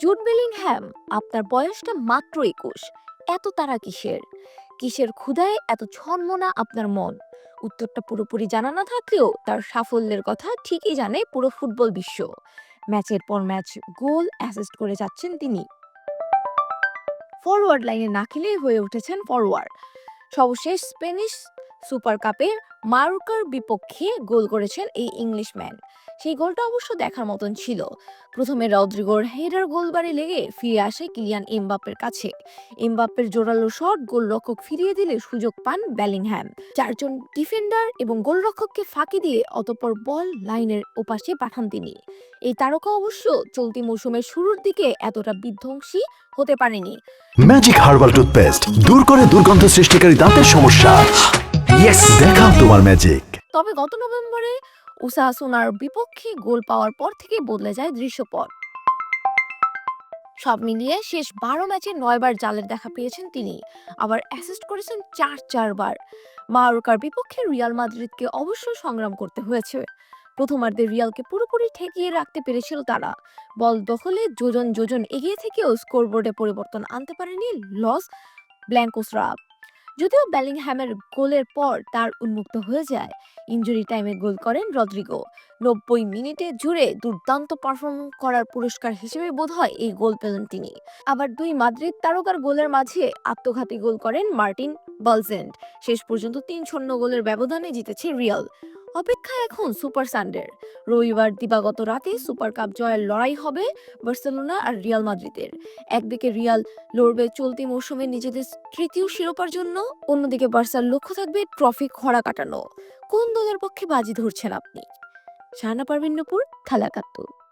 Jude Bellingham, আপনার বয়সটা মাত্র ২১। এত তারা কিসের? কিসের ক্ষুধায় এত ছনমনা আপনার মন? উত্তরটা পুরোপুরি জানা না থাকলেও তার সাফল্যের কথা ঠিকই জানে পুরো ফুটবল বিশ্ব। ম্যাচের পর ম্যাচ গোল অ্যাসিস্ট করে যাচ্ছেন তিনি। ফরওয়ার্ড লাইনে না খেলেই হয়ে উঠেছেন ফরওয়ার্ড। সর্বশেষ স্প্যানিশ সুপার কাপের মায়োর্কার বিপক্ষে গোল করেছেন এই ইংলিশম্যান। সেই গোলটা অবশ্য দেখার মতন ছিল। প্রথমে রদ্রিগোর হেডার গোলবারে লেগে ফিরে আসে কিলিয়ান এমবাপ্পের কাছে। এমবাপ্পের জোরালো শট গোলরক্ষক ফিরিয়ে দিলে সুযোগ পান বেলিংহ্যাম। চারজন ডিফেন্ডার এবং গোলরক্ষককে ফাঁকি দিয়ে অতঃপর বল লাইনের ওপাশে পাঠান তিনি। এই তারকা অবশ্য চলতি মৌসুমের শুরুর দিকে এতটা বিধ্বংসী হতে পারেনি। ম্যাজিক হার্বাল টুথপেস্ট দূর করে দুর্গন্ধ সৃষ্টিকারী দাঁতের সমস্যা। ইয়েস, দেখাও তোমার ম্যাজিক। তবে গত নভেম্বরে ওসাসুনার বিপক্ষে গোল পাওয়ার পর থেকে বদলে যায় দৃশ্যপট। সব মিলিয়ে শেষ ১২ ম্যাচে ৯ বার জালের দেখা পেয়েছেন তিনি। আবার অ্যাসিস্ট করেছেন চারবার। মায়োর্কার বিপক্ষে রিয়াল মাদ্রিদকে অবশ্য সংগ্রাম করতে হয়েছে। প্রথমার্ধে রিয়ালকে পুরোপুরি ঠেকিয়ে রাখতে পেরেছিল তারা। বল দখলে যোজন যোজন এগিয়ে থেকেও স্কোরবোর্ডে পরিবর্তন আনতে পারেনি লস ব্ল্যাঙ্কোসরা। যদিও বেলিংহ্যামের গোলের পর তার উন্মুক্ত হয়ে যায়। ইনজুরি টাইমে গোল করেন রদ্রিগো। ৯০ মিনিটে জুড়ে দুর্দান্ত পারফর্ম করার পুরস্কার হিসেবে বোধহয় এই গোল পেলেন তিনি। আবার দুই মাদ্রিদ তারকার গোলের মাঝে আত্মঘাতী গোল করেন মার্টিন বালজেন্ট। শেষ পর্যন্ত ৩-০ গোলের ব্যবধানে জিতেছে রিয়াল। অপেক্ষা এখন সুপার সানডের। রবিবার দিবাগত রাতে সুপার কাপ জয়ের লড়াই হবে বার্সেলোনা আর রিয়াল মাদ্রিদের। একদিকে রিয়াল লড়বে চলতি মৌসুমে নিজেদের তৃতীয় শিরোপার জন্য, অন্যদিকে বার্সার লক্ষ্য থাকবে ট্রফি খরা কাটানো। কোন দলের পক্ষে বাজি ধরছেন আপনি? শাহানা পারভীন নূপুর, খেলা ৭১।